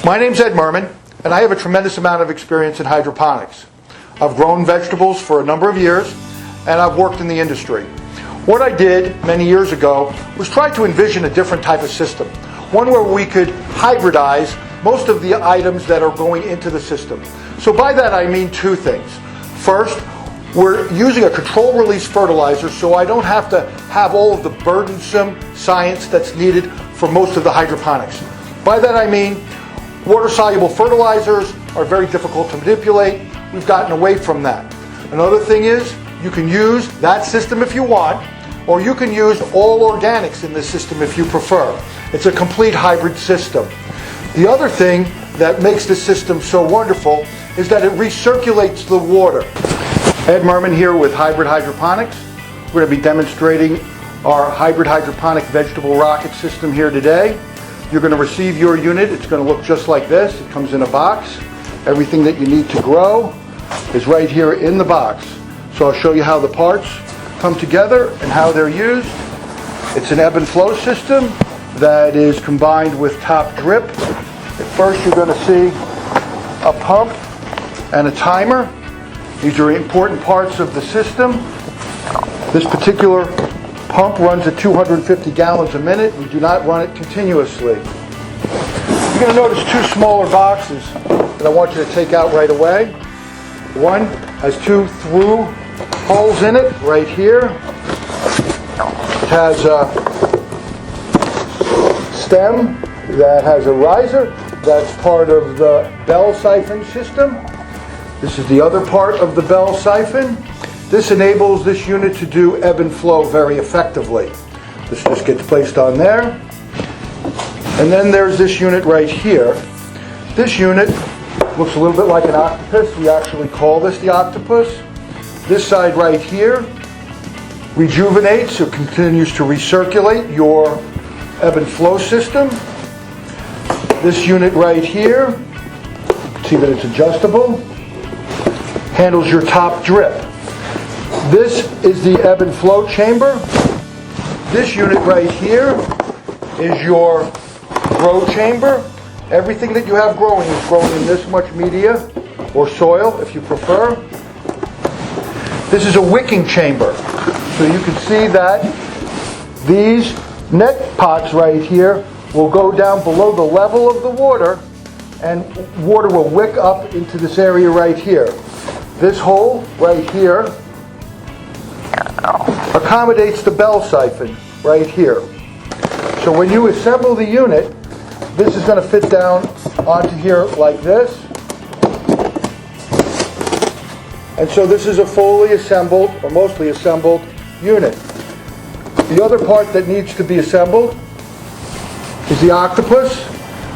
My name's Ed Mehrmen, and I have a tremendous amount of experience in hydroponics. I've grown vegetables for a number of years, and I've worked in the industry. What I did many years ago was try to envision a different type of system, one where we could hybridize most of the items that are going into the system. So by that I mean two things. First, we're using a controlled release fertilizer, so I don't have to have all of the burdensome science that's needed for most of the hydroponics. By that I mean water-soluble fertilizers are very difficult to manipulate. We've gotten away from that. Another thing is you can use that system if you want, or you can use all organics in this system if you prefer. It's a complete hybrid system. The other thing that makes this system so wonderful is that it recirculates the water. Ed Mehrmen here with Hybrid Hydroponics. We're going to be demonstrating our hybrid hydroponic vegetable rocket system here today. You're going to receive your unit. It's going to look just like this. It comes in a box. Everything that you need to grow is right here in the box. So I'll show you how the parts come together and how they're used. It's an ebb and flow system that is combined with top drip. At first you're going to see a pump and a timer. These are important parts of the system. This particular pump runs at 250 gallons a minute. We do not run it continuously. You're going to notice two smaller boxes that I want you to take out right away. One has two through holes in it right here. It has a stem that has a riser. That's part of the bell siphon system. This is the other part of the bell siphon. This enables this unit to do ebb and flow very effectively. This just gets placed on there. And then there's this unit right here. This unit looks a little bit like an octopus. We actually call this the octopus. This side right here rejuvenates or continues to recirculate your ebb and flow system. This unit right here, see that it's adjustable, handles your top drip. This is the ebb and flow chamber. This unit right here is your grow chamber. Everything that you have growing is grown in this much media or soil if you prefer. This is a wicking chamber. So you can see that these net pots right here will go down below the level of the water, and water will wick up into this area right here. This hole right here accommodates the bell siphon right here. So when you assemble the unit, this is going to fit down onto here like this. And so this is a fully assembled, or mostly assembled, unit. The other part that needs to be assembled is the octopus.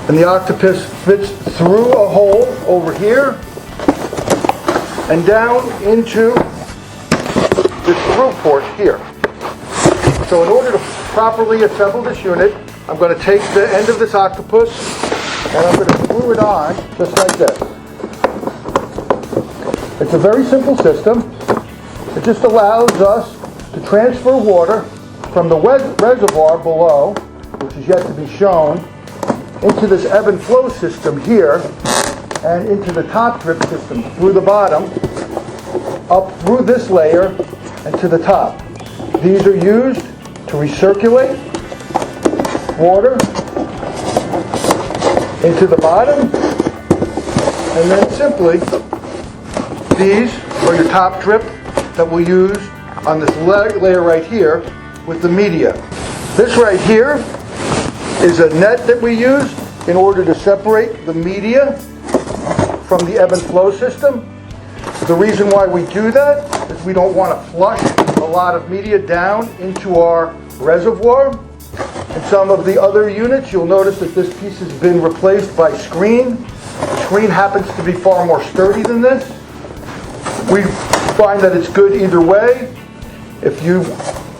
And the octopus fits through a hole over here and down into this through port here. So in order to properly assemble this unit, I'm going to take the end of this octopus and I'm going to screw it on just like this. It's a very simple system. It just allows us to transfer water from the reservoir below, which is yet to be shown, into this ebb and flow system here and into the top drip system through the bottom, up through this layer and to the top. These are used to recirculate water into the bottom, and then simply these are your top drip that we'll use on this layer right here with the media. This right here is a net that we use in order to separate the media from the ebb and flow system. The reason why we do that is we don't want to flush a lot of media down into our reservoir. In some of the other units, you'll notice that this piece has been replaced by screen. The screen happens to be far more sturdy than this. We find that it's good either way. If you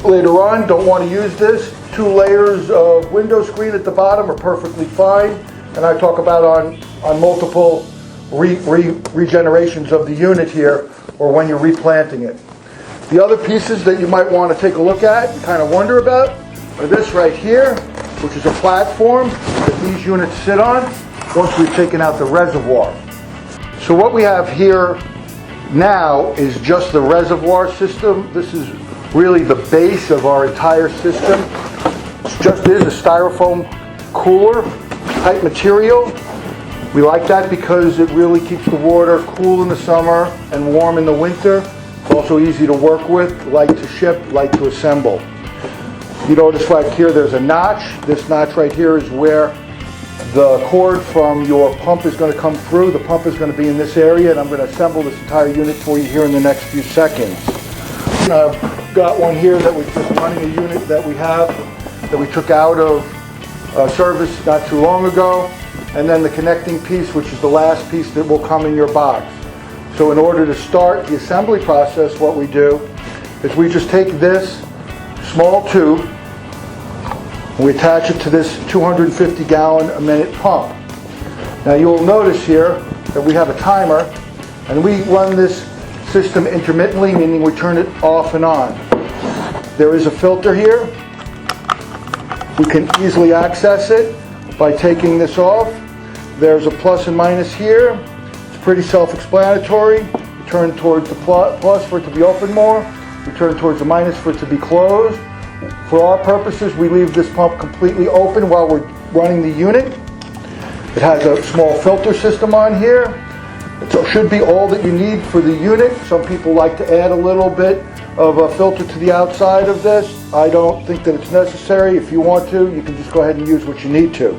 later on don't want to use this, 2 layers of window screen at the bottom are perfectly fine. And I talk about on multiple regenerations of the unit here, or when you're replanting it. The other pieces that you might want to take a look at and kind of wonder about are this right here, which is a platform that these units sit on. once we've taken out the reservoir. So what we have here now is just the reservoir system. This is really the base of our entire system. It just is a styrofoam cooler type material. We like that because it really keeps the water cool in the summer and warm in the winter. It's also easy to work with, light to ship, light to assemble. You notice right here there's a notch. This notch right here is where the cord from your pump is going to come through. The pump is going to be in this area, and I'm going to assemble this entire unit for you here in the next few seconds. I've got one here that was just running a unit that we have, that we took out of service not too long ago, and then the connecting piece, which is the last piece that will come in your box. So in order to start the assembly process, what we do is we just take this small tube, we attach it to this 250 gallon a minute pump. Now you'll notice here that we have a timer, and we run this system intermittently, meaning we turn it off and on. There is a filter here. We can easily access it by taking this off. There's a plus and minus here. It's pretty self-explanatory. We turn towards the plus for it to be open more. We turn towards the minus for it to be closed. For our purposes, we leave this pump completely open while we're running the unit. It has a small filter system on here. It should be all that you need for the unit. Some people like to add a little bit of a filter to the outside of this. I don't think that it's necessary. If you want to, you can just go ahead and use what you need to.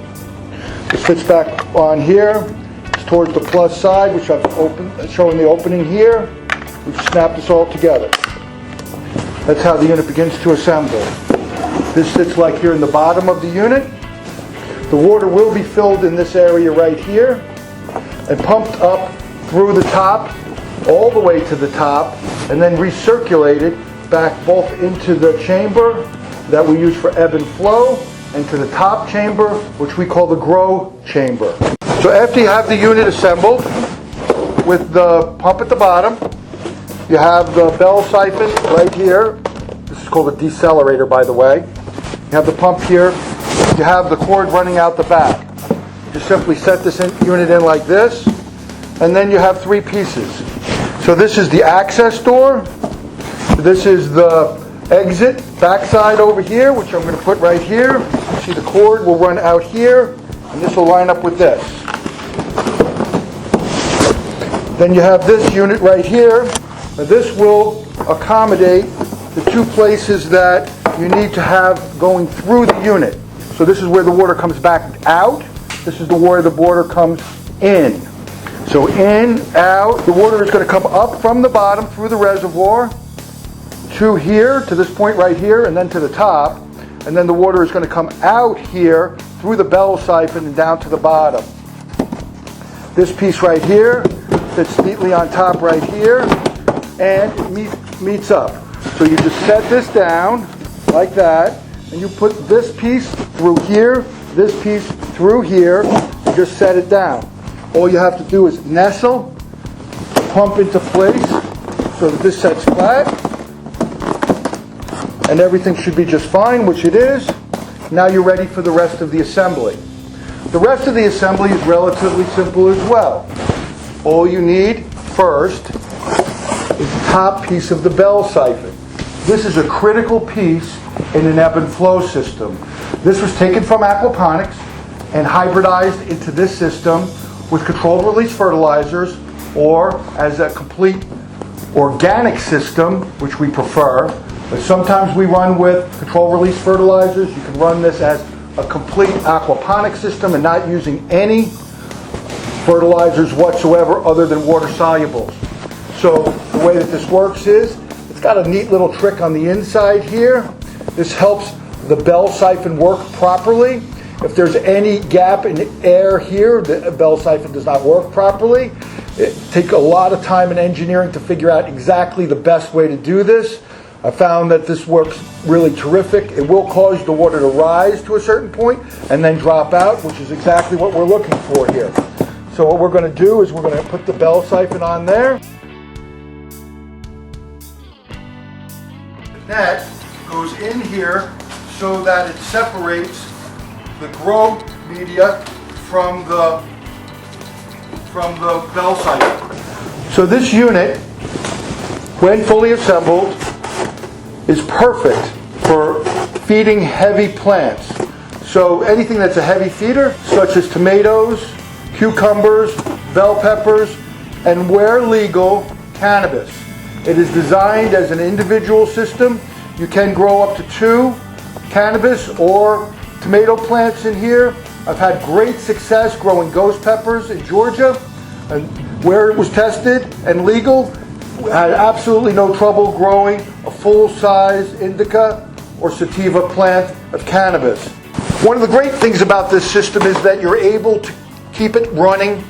This fits back on here. It's towards the plus side, which I've showing the opening here. We just snap this all together. That's how the unit begins to assemble. This sits like here in the bottom of the unit. The water will be filled in this area right here and pumped up through the top, all the way to the top, and then recirculated back both into the chamber that we use for ebb and flow and to the top chamber, which we call the grow chamber. So after you have the unit assembled with the pump at the bottom, you have the bell siphon right here. This is called a decelerator, by the way. You have the pump here. You have the cord running out the back. You simply set this unit in like this, and then you have three pieces. So this is the access door. This is the exit backside over here, which I'm going to put right here. You see the cord will run out here, and this will line up with this. Then you have this unit right here. Now this will accommodate the two places that you need to have going through the unit. So this is where the water comes back out. This is where the water comes in. So in, out, the water is going to come up from the bottom through the reservoir to here, to this point right here, and then to the top. And then the water is going to come out here through the bell siphon and down to the bottom. This piece right here sits neatly on top right here, and it meets up. So you just set this down like that, and you put this piece through here, this piece through here, and just set it down. All you have to do is nestle, pump into place so that this sets flat, and everything should be just fine, which it is. Now you're ready for the rest of the assembly. The rest of the assembly is relatively simple as well. All you need first is the top piece of the bell siphon. This is a critical piece in an ebb and flow system. This was taken from aquaponics and hybridized into this system with controlled release fertilizers, or as a complete organic system, which we prefer. But sometimes we run with controlled release fertilizers. You can run this as a complete aquaponic system and not using any fertilizers whatsoever other than water solubles. So the way that this works is, it's got a neat little trick on the inside here. This helps the bell siphon work properly. If there's any gap in air here, the bell siphon does not work properly. It takes a lot of time and engineering to figure out exactly the best way to do this. I found that this works really terrific. It will cause the water to rise to a certain point and then drop out, which is exactly what we're looking for here. So what we're going to do is we're going to put the bell siphon on there. The net goes in here so that it separates the grow media from the from the bell site. So this unit, when fully assembled, is perfect for feeding heavy plants. So anything that's a heavy feeder, such as tomatoes, cucumbers, bell peppers, and where legal, cannabis. It is designed as an individual system. You can grow up to 2 cannabis or tomato plants in here. I've had great success growing ghost peppers in Georgia, and where it was tested and legal, had absolutely no trouble growing a full-size indica or sativa plant of cannabis. One of the great things about this system is that you're able to keep it running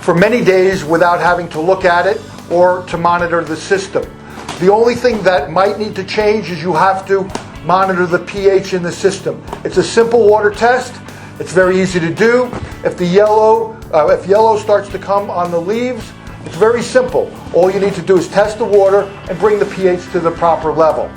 for many days without having to look at it or to monitor the system. The only thing that might need to change is you have to monitor the pH in the system. It's a simple water test. It's very easy to do. If yellow starts to come on the leaves, it's very simple. All you need to do is test the water and bring the pH to the proper level.